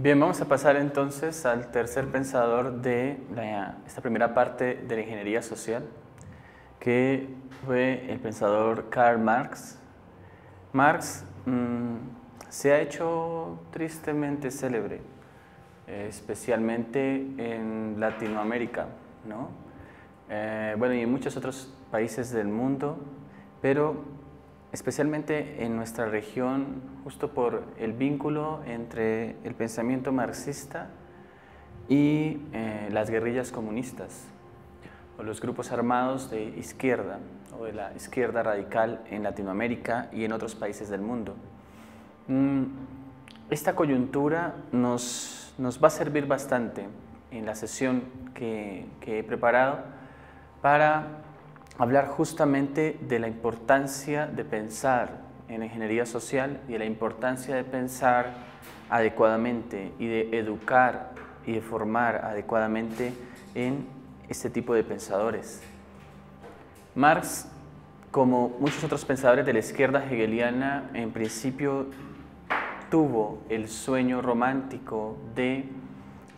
Bien, vamos a pasar entonces al tercer pensador de esta primera parte de la ingeniería social, que fue el pensador Karl Marx. Marx se ha hecho tristemente célebre, especialmente en Latinoamérica, ¿no? Bueno, y en muchos otros países del mundo, pero especialmente en nuestra región, justo por el vínculo entre el pensamiento marxista y las guerrillas comunistas, o los grupos armados de izquierda, o de la izquierda radical en Latinoamérica y en otros países del mundo. Esta coyuntura nos va a servir bastante en la sesión que he preparado para hablar justamente de la importancia de pensar en la ingeniería social y de la importancia de pensar adecuadamente y de educar y de formar adecuadamente en este tipo de pensadores. Marx, como muchos otros pensadores de la izquierda hegeliana, en principio tuvo el sueño romántico de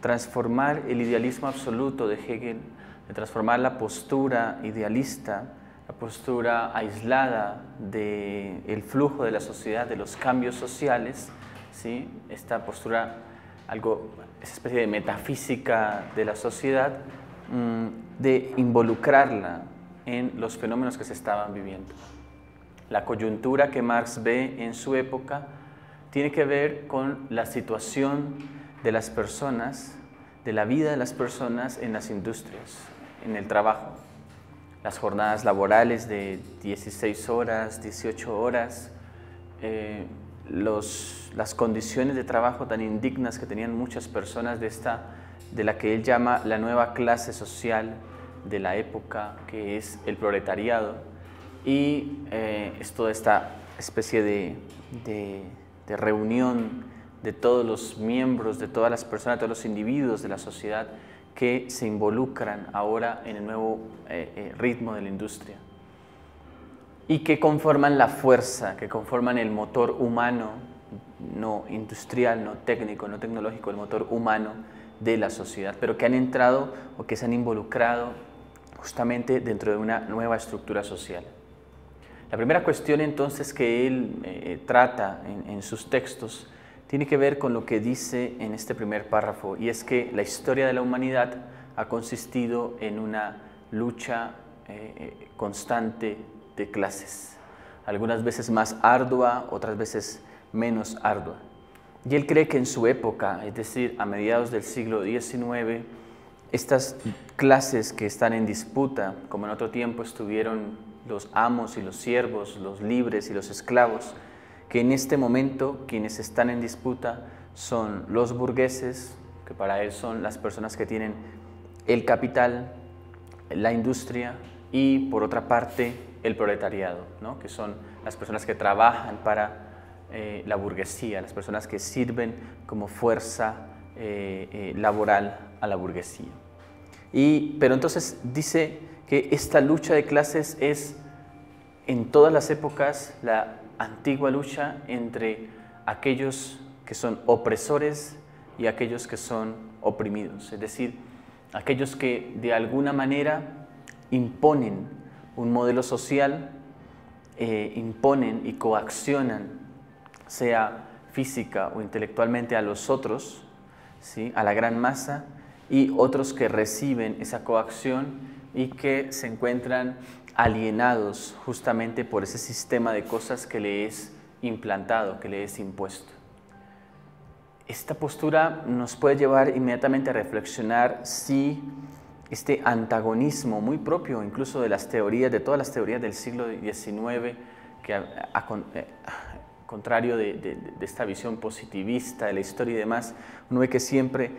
transformar el idealismo absoluto de Hegel, de transformar la postura idealista, la postura aislada del flujo de la sociedad, de los cambios sociales, ¿sí? Esta postura, esa especie de metafísica de la sociedad, de involucrarla en los fenómenos que se estaban viviendo. La coyuntura que Marx ve en su época tiene que ver con la situación de las personas, de la vida de las personas en las industrias, en el trabajo. Las jornadas laborales de 16 horas, 18 horas, las condiciones de trabajo tan indignas que tenían muchas personas de la que él llama la nueva clase social de la época, que es el proletariado, y es toda esta especie de reunión de todos los miembros, de todas las personas, de todos los individuos de la sociedad que se involucran ahora en el nuevo ritmo de la industria y que conforman la fuerza, que conforman el motor humano, no industrial, no técnico, no tecnológico, el motor humano de la sociedad, pero que han entrado o que se han involucrado justamente dentro de una nueva estructura social. La primera cuestión entonces que él trata en sus textos tiene que ver con lo que dice en este primer párrafo, y es que la historia de la humanidad ha consistido en una lucha constante de clases, algunas veces más ardua, otras veces menos ardua. Y él cree que en su época, es decir, a mediados del siglo XIX, estas clases que están en disputa, como en otro tiempo estuvieron los amos y los siervos, los libres y los esclavos, que en este momento quienes están en disputa son los burgueses, que para él son las personas que tienen el capital, la industria, y por otra parte el proletariado, ¿no? Que son las personas que trabajan para la burguesía, las personas que sirven como fuerza laboral a la burguesía. Pero entonces dice que esta lucha de clases es en todas las épocas la antigua lucha entre aquellos que son opresores y aquellos que son oprimidos, es decir, aquellos que de alguna manera imponen un modelo social, imponen y coaccionan, sea física o intelectualmente, a los otros, ¿sí? A la gran masa, y otros que reciben esa coacción y que se encuentran alienados justamente por ese sistema de cosas que le es implantado, que le es impuesto. Esta postura nos puede llevar inmediatamente a reflexionar si este antagonismo muy propio incluso de las teorías, de todas las teorías del siglo XIX, que contrario de esta visión positivista de la historia y demás, uno ve que siempre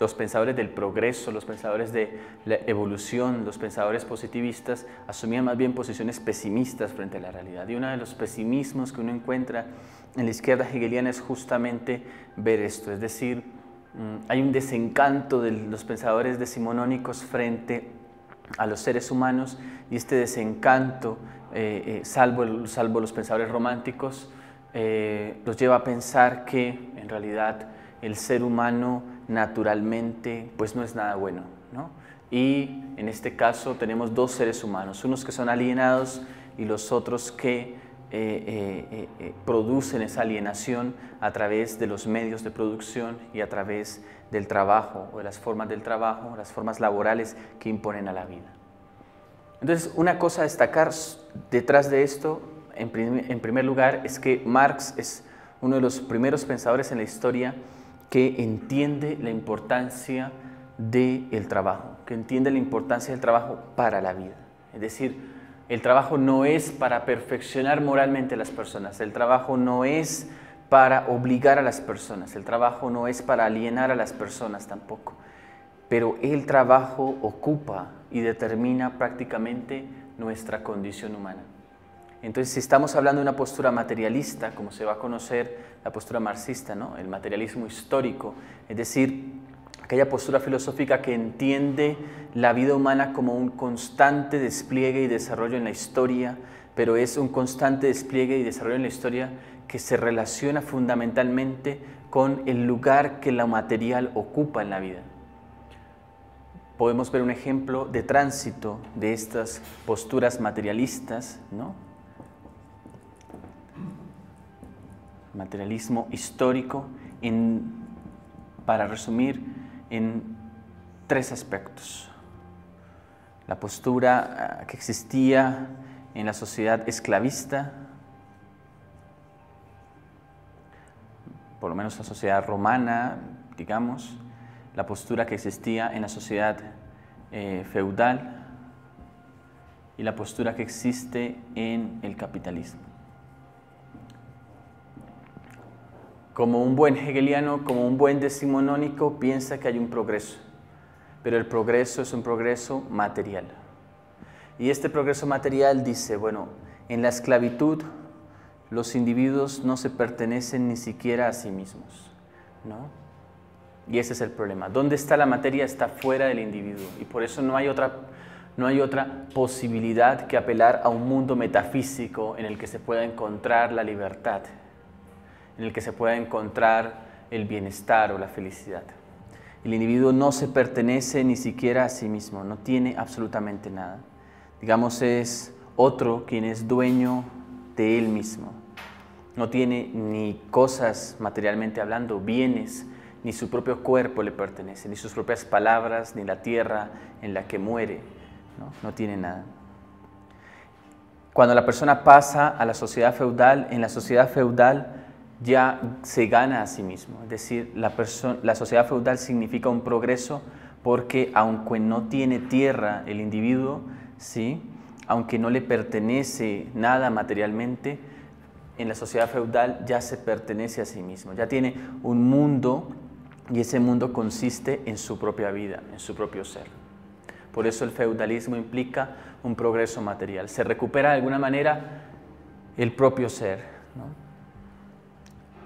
los pensadores del progreso, los pensadores de la evolución, los pensadores positivistas asumían más bien posiciones pesimistas frente a la realidad. Y uno de los pesimismos que uno encuentra en la izquierda hegeliana es justamente ver esto, es decir, hay un desencanto de los pensadores decimonónicos frente a los seres humanos, y este desencanto, salvo los pensadores románticos, los lleva a pensar que en realidad el ser humano naturalmente pues no es nada bueno, ¿no? Y en este caso tenemos dos seres humanos, unos que son alienados y los otros que producen esa alienación a través de los medios de producción y a través del trabajo o de las formas del trabajo, las formas laborales que imponen a la vida. Entonces, una cosa a destacar detrás de esto, en primer lugar, es que Marx es uno de los primeros pensadores en la historia que entiende la importancia del trabajo, que entiende la importancia del trabajo para la vida. Es decir, el trabajo no es para perfeccionar moralmente a las personas, el trabajo no es para obligar a las personas, el trabajo no es para alienar a las personas tampoco, pero el trabajo ocupa y determina prácticamente nuestra condición humana. Entonces, si estamos hablando de una postura materialista, como se va a conocer la postura marxista, ¿no? El materialismo histórico, es decir, aquella postura filosófica que entiende la vida humana como un constante despliegue y desarrollo en la historia, pero es un constante despliegue y desarrollo en la historia que se relaciona fundamentalmente con el lugar que lo material ocupa en la vida. Podemos ver un ejemplo de tránsito de estas posturas materialistas, ¿no? Materialismo histórico, para resumir, en tres aspectos. La postura que existía en la sociedad esclavista, por lo menos la sociedad romana, digamos, la postura que existía en la sociedad feudal y la postura que existe en el capitalismo. Como un buen hegeliano, como un buen decimonónico, piensa que hay un progreso, pero el progreso es un progreso material. Y este progreso material dice, bueno, en la esclavitud los individuos no se pertenecen ni siquiera a sí mismos, ¿no? Y ese es el problema. ¿Dónde está la materia? Está fuera del individuo. Y por eso no hay otra posibilidad que apelar a un mundo metafísico en el que se pueda encontrar la libertad, en el que se pueda encontrar el bienestar o la felicidad. El individuo no se pertenece ni siquiera a sí mismo, no tiene absolutamente nada. Digamos, es otro quien es dueño de él mismo. No tiene ni cosas materialmente hablando, bienes, ni su propio cuerpo le pertenece, ni sus propias palabras, ni la tierra en la que muere, no tiene nada. Cuando la persona pasa a la sociedad feudal, en la sociedad feudal ya se gana a sí mismo. Es decir, la sociedad feudal significa un progreso porque aunque no tiene tierra el individuo, ¿sí? Aunque no le pertenece nada materialmente, en la sociedad feudal ya se pertenece a sí mismo, ya tiene un mundo y ese mundo consiste en su propia vida, en su propio ser. Por eso el feudalismo implica un progreso material. Se recupera de alguna manera el propio ser, ¿no?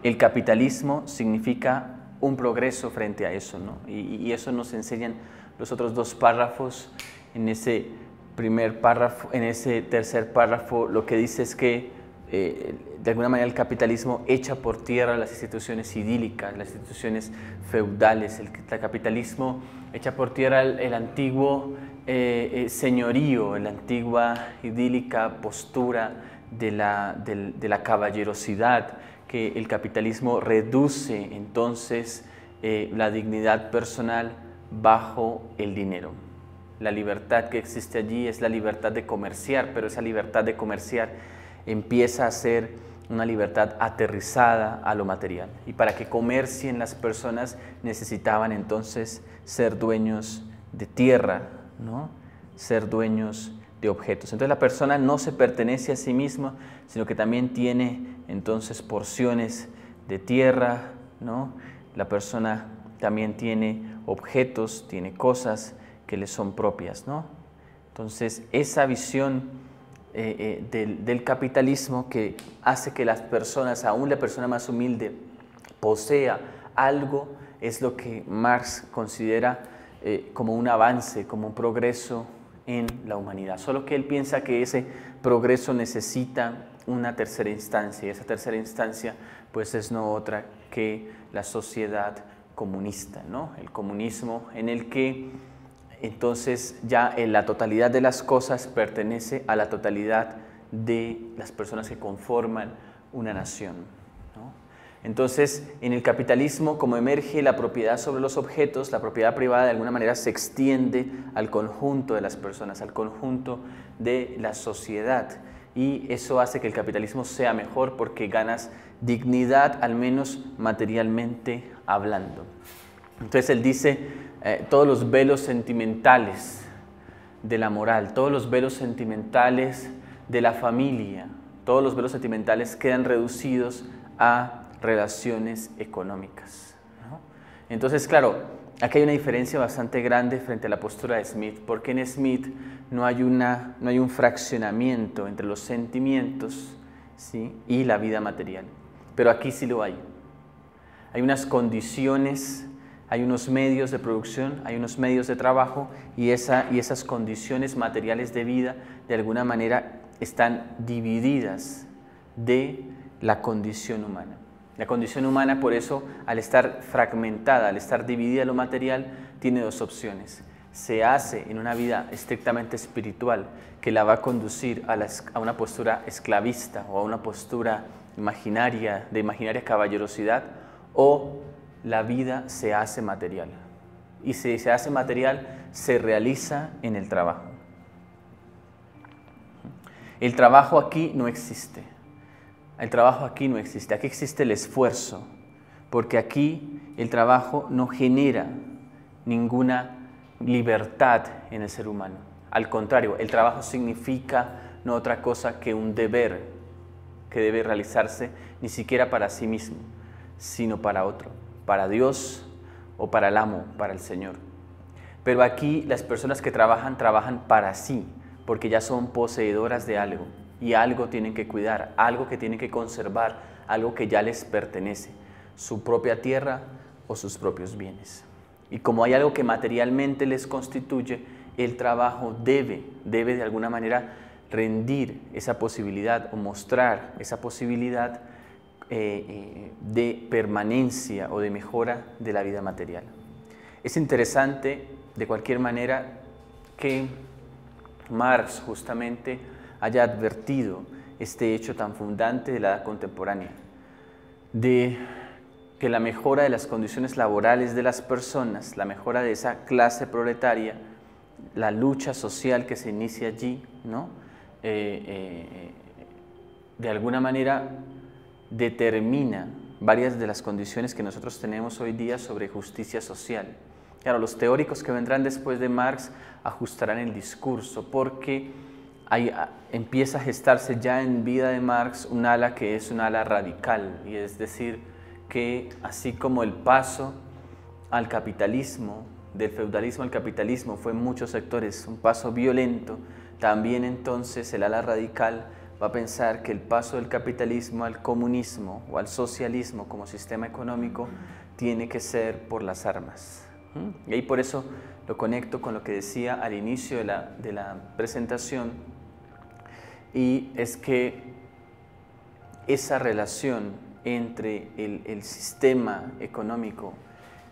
El capitalismo significa un progreso frente a eso, ¿no? Y eso nos enseñan los otros dos párrafos. En ese primer párrafo, en ese tercer párrafo, lo que dice es que de alguna manera el capitalismo echa por tierra las instituciones idílicas, las instituciones feudales. El capitalismo echa por tierra el antiguo señorío, la antigua idílica postura de la caballerosidad, que el capitalismo reduce entonces la dignidad personal bajo el dinero. La libertad que existe allí es la libertad de comerciar, pero esa libertad de comerciar empieza a ser una libertad aterrizada a lo material. Y para que comercien las personas necesitaban entonces ser dueños de tierra, ¿no? Ser dueños de objetos. Entonces la persona no se pertenece a sí misma, sino que también tiene entonces porciones de tierra, ¿no? La persona también tiene objetos, tiene cosas que le son propias, ¿no? Entonces esa visión del capitalismo que hace que las personas, aún la persona más humilde, posea algo, es lo que Marx considera como un avance, como un progreso en la humanidad. Solo que él piensa que ese progreso necesita una tercera instancia, y esa tercera instancia pues es no otra que la sociedad comunista, ¿no? El comunismo en el que entonces ya la totalidad de las cosas pertenece a la totalidad de las personas que conforman una nación, ¿no? Entonces, en el capitalismo, como emerge la propiedad sobre los objetos, la propiedad privada de alguna manera se extiende al conjunto de las personas, al conjunto de la sociedad. Y eso hace que el capitalismo sea mejor porque ganas dignidad, al menos materialmente hablando. Entonces él dice, todos los velos sentimentales de la moral, todos los velos sentimentales de la familia, todos los velos sentimentales quedan reducidos a relaciones económicas, ¿no? Entonces, claro, aquí hay una diferencia bastante grande frente a la postura de Smith, porque en Smith no hay un fraccionamiento entre los sentimientos, ¿sí?, y la vida material, pero aquí sí lo hay. Hay unas condiciones, hay unos medios de producción, hay unos medios de trabajo y esas condiciones materiales de vida de alguna manera están divididas de la condición humana. La condición humana, por eso, al estar fragmentada, al estar dividida lo material, tiene dos opciones. Se hace en una vida estrictamente espiritual que la va a conducir a una postura esclavista o a una postura imaginaria, de imaginaria caballerosidad, o la vida se hace material. Y si se hace material, se realiza en el trabajo. El trabajo aquí no existe. El trabajo aquí no existe. Aquí existe el esfuerzo, porque aquí el trabajo no genera ninguna libertad en el ser humano. Al contrario, el trabajo significa no otra cosa que un deber que debe realizarse ni siquiera para sí mismo, sino para otro, para Dios o para el amo, para el Señor. Pero aquí las personas que trabajan para sí, porque ya son poseedoras de algo y algo tienen que cuidar, algo que tienen que conservar, algo que ya les pertenece, su propia tierra o sus propios bienes. Y como hay algo que materialmente les constituye, el trabajo debe de alguna manera rendir esa posibilidad o mostrar esa posibilidad de permanencia o de mejora de la vida material. Es interesante, de cualquier manera, que Marx justamente haya advertido este hecho tan fundante de la edad contemporánea, de que la mejora de las condiciones laborales de las personas, la mejora de esa clase proletaria, la lucha social que se inicia allí, ¿no?, de alguna manera determina varias de las condiciones que nosotros tenemos hoy día sobre justicia social. Claro, los teóricos que vendrán después de Marx ajustarán el discurso porque empieza a gestarse ya en vida de Marx un ala que es un ala radical, y es decir, que así como el paso al capitalismo, del feudalismo al capitalismo fue en muchos sectores un paso violento, también entonces el ala radical va a pensar que el paso del capitalismo al comunismo o al socialismo como sistema económico tiene que ser por las armas. Y ahí por eso lo conecto con lo que decía al inicio de la presentación, y es que esa relación entre el sistema económico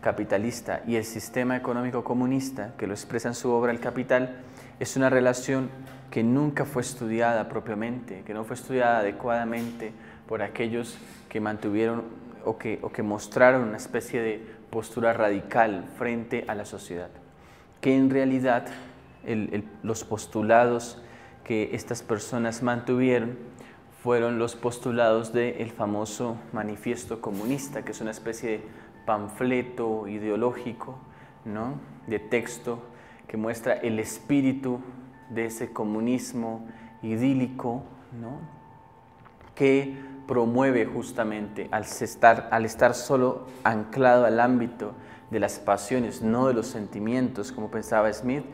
capitalista y el sistema económico comunista, que lo expresa en su obra El Capital, es una relación que nunca fue estudiada propiamente, que no fue estudiada adecuadamente por aquellos que mantuvieron o que mostraron una especie de postura radical frente a la sociedad, que en realidad los postulados que estas personas mantuvieron fueron los postulados del famoso Manifiesto Comunista, que es una especie de panfleto ideológico, ¿no?, de texto que muestra el espíritu de ese comunismo idílico, ¿no?, que promueve justamente al estar solo anclado al ámbito de las pasiones, no de los sentimientos, como pensaba Smith,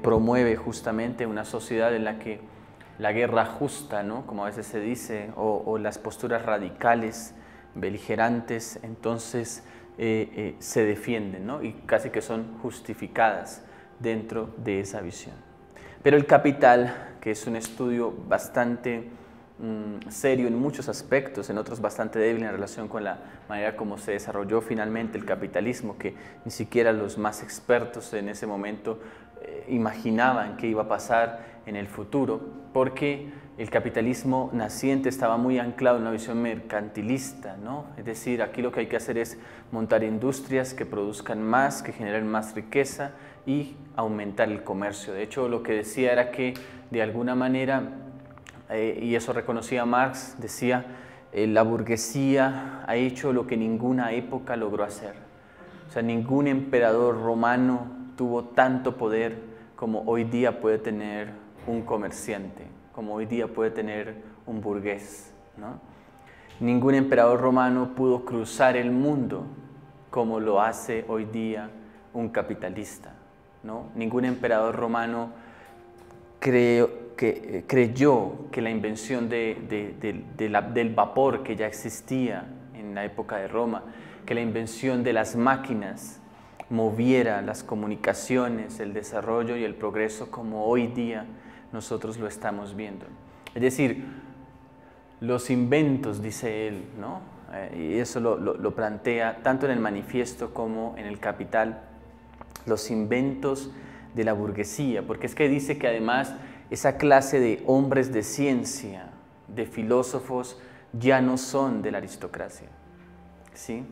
promueve justamente una sociedad en la que la guerra justa, ¿no?, como a veces se dice, o las posturas radicales, beligerantes, entonces se defienden, ¿no?, y casi que son justificadas dentro de esa visión. Pero El Capital, que es un estudio bastante serio en muchos aspectos, en otros bastante débil en relación con la manera como se desarrolló finalmente el capitalismo, que ni siquiera los más expertos en ese momento imaginaban qué iba a pasar en el futuro, porque el capitalismo naciente estaba muy anclado en una visión mercantilista, ¿no? Es decir, aquí lo que hay que hacer es montar industrias que produzcan más, que generen más riqueza y aumentar el comercio. De hecho, lo que decía era que de alguna manera, y eso reconocía Marx, decía, la burguesía ha hecho lo que ninguna época logró hacer. O sea, ningún emperador romano tuvo tanto poder como hoy día puede tener un comerciante, como hoy día puede tener un burgués, ¿no? Ningún emperador romano pudo cruzar el mundo como lo hace hoy día un capitalista, ¿no? Ningún emperador romano creyó que la invención del vapor que ya existía en la época de Roma, que la invención de las máquinas moviera las comunicaciones, el desarrollo y el progreso como hoy día nosotros lo estamos viendo. Es decir, los inventos, dice él, ¿no? Y eso lo plantea tanto en el manifiesto como en el Capital, los inventos de la burguesía, porque es que dice que además esa clase de hombres de ciencia, de filósofos, ya no son de la aristocracia, ¿sí?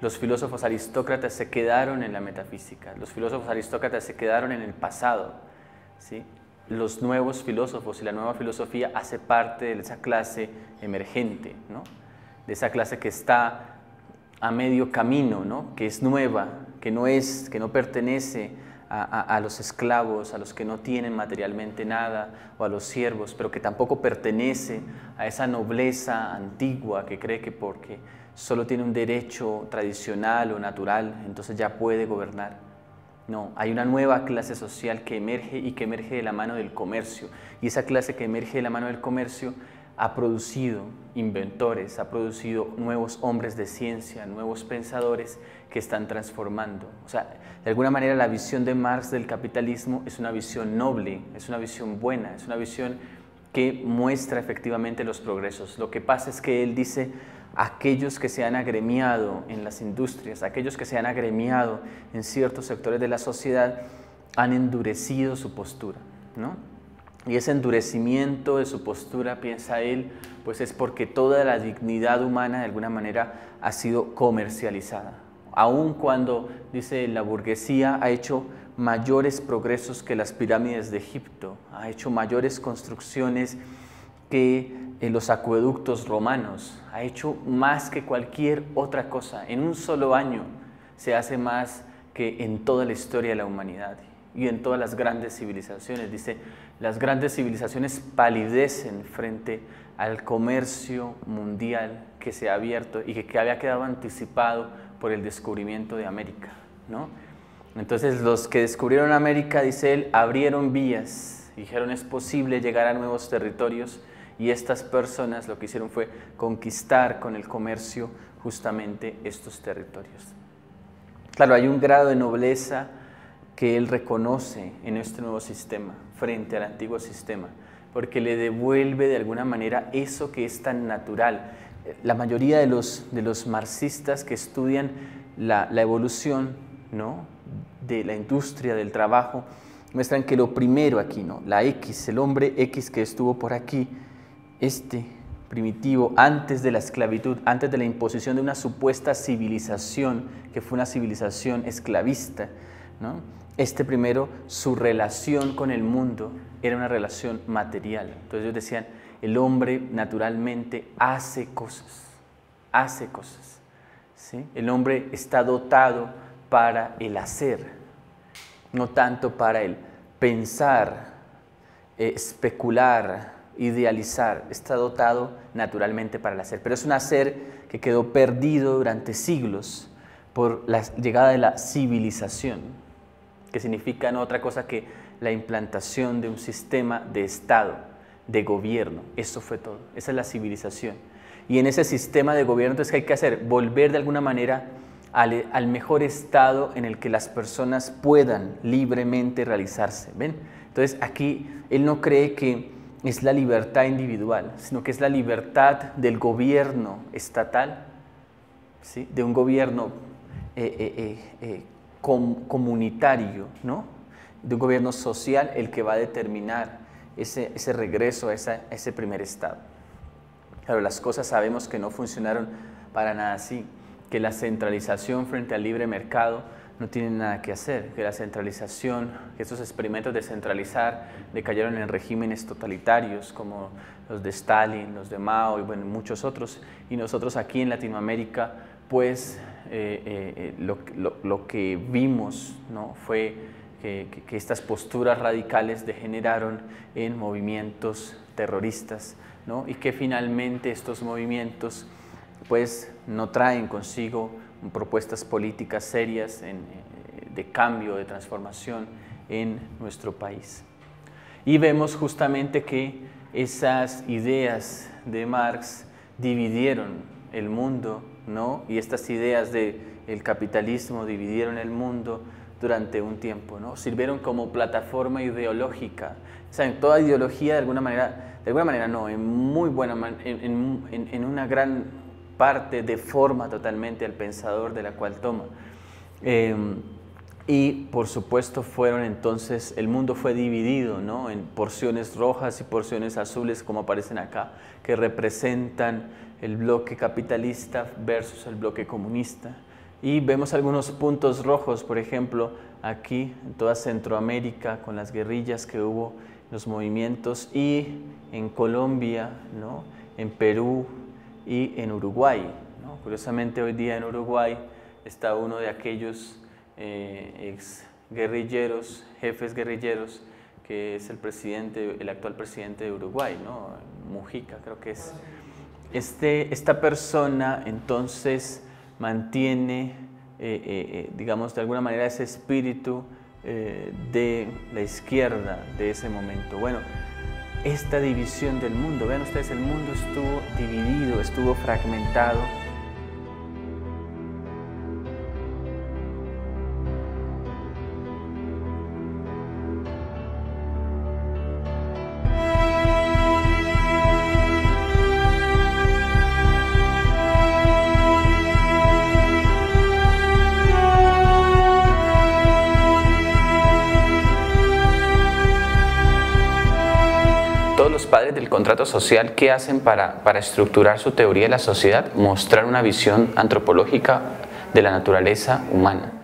Los filósofos aristócratas se quedaron en la metafísica, los filósofos aristócratas se quedaron en el pasado, ¿sí? Los nuevos filósofos y la nueva filosofía hace parte de esa clase emergente, ¿no? De esa clase que está a medio camino, ¿no? Que es nueva, que no pertenece a los esclavos, a los que no tienen materialmente nada, o a los siervos, pero que tampoco pertenece a esa nobleza antigua que cree que porque solo tiene un derecho tradicional o natural, entonces ya puede gobernar. No, hay una nueva clase social que emerge y que emerge de la mano del comercio. Y esa clase que emerge de la mano del comercio ha producido inventores, ha producido nuevos hombres de ciencia, nuevos pensadores que están transformando. O sea, de alguna manera la visión de Marx del capitalismo es una visión noble, es una visión buena, es una visión que muestra efectivamente los progresos. Lo que pasa es que él dice, aquellos que se han agremiado en las industrias, aquellos que se han agremiado en ciertos sectores de la sociedad, han endurecido su postura, ¿no? Y ese endurecimiento de su postura, piensa él, pues es porque toda la dignidad humana de alguna manera ha sido comercializada. Aun cuando, dice, la burguesía ha hecho mayores progresos que las pirámides de Egipto, ha hecho mayores construcciones que los acueductos romanos, ha hecho más que cualquier otra cosa. En un solo año se hace más que en toda la historia de la humanidad y en todas las grandes civilizaciones. Dice, las grandes civilizaciones palidecen frente al comercio mundial que se ha abierto y que había quedado anticipado por el descubrimiento de América, ¿no? Entonces los que descubrieron América, dice él, abrieron vías, dijeron es posible llegar a nuevos territorios, y estas personas lo que hicieron fue conquistar con el comercio justamente estos territorios. Claro, hay un grado de nobleza que él reconoce en este nuevo sistema frente al antiguo sistema, porque le devuelve de alguna manera eso que es tan natural. La mayoría de los marxistas que estudian la evolución, ¿no?, de la industria del trabajo muestran que lo primero aquí, ¿no?, la X, el hombre X que estuvo por aquí, este primitivo, antes de la esclavitud, antes de la imposición de una supuesta civilización, que fue una civilización esclavista, ¿no? Este primero, su relación con el mundo era una relación material. Entonces ellos decían, el hombre naturalmente hace cosas, ¿sí? El hombre está dotado para el hacer, no tanto para el pensar, especular, idealizar, está dotado naturalmente para el hacer, pero es un hacer que quedó perdido durante siglos por la llegada de la civilización, que significa no otra cosa que la implantación de un sistema de Estado, de gobierno. Eso fue todo, esa es la civilización. Y en ese sistema de gobierno, entonces, ¿qué hay que hacer? Volver de alguna manera al mejor estado en el que las personas puedan libremente realizarse, ¿ven? Entonces aquí él no cree que es la libertad individual, sino que es la libertad del gobierno estatal, ¿sí? De un gobierno comunitario, ¿no? De un gobierno social, el que va a determinar ese regreso a ese primer estado. Claro, las cosas sabemos que no funcionaron para nada así, que la centralización frente al libre mercado no tiene nada que hacer, que la centralización, que esos experimentos de centralizar decayeron en regímenes totalitarios como los de Stalin, los de Mao y bueno, muchos otros, y nosotros aquí en Latinoamérica pues lo que vimos, ¿no? Fue que estas posturas radicales degeneraron en movimientos terroristas, ¿no? Y que finalmente estos movimientos pues no traen consigo propuestas políticas serias de cambio, de transformación en nuestro país. Y vemos justamente que esas ideas de Marx dividieron el mundo, ¿no? Y estas ideas del capitalismo dividieron el mundo durante un tiempo, ¿no? Sirvieron como plataforma ideológica. ¿Saben? Toda ideología de alguna manera no, en una gran parte deforma totalmente al pensador de la cual toma. Y por supuesto el mundo fue dividido, ¿no? En porciones rojas y porciones azules, como aparecen acá, que representan el bloque capitalista versus el bloque comunista. Y vemos algunos puntos rojos, por ejemplo, aquí en toda Centroamérica, con las guerrillas que hubo, los movimientos, y en Colombia, ¿no? En Perú y en Uruguay, ¿no? Curiosamente hoy día en Uruguay está uno de aquellos ex guerrilleros, jefes guerrilleros, que es el actual presidente de Uruguay, ¿no? Mujica creo que es. Esta persona entonces mantiene, digamos, de alguna manera ese espíritu de la izquierda de ese momento. Bueno, esta división del mundo, vean ustedes, el mundo estuvo dividido, estuvo fragmentado. Todos los padres del contrato social, ¿qué hacen para estructurar su teoría de la sociedad? Mostrar una visión antropológica de la naturaleza humana.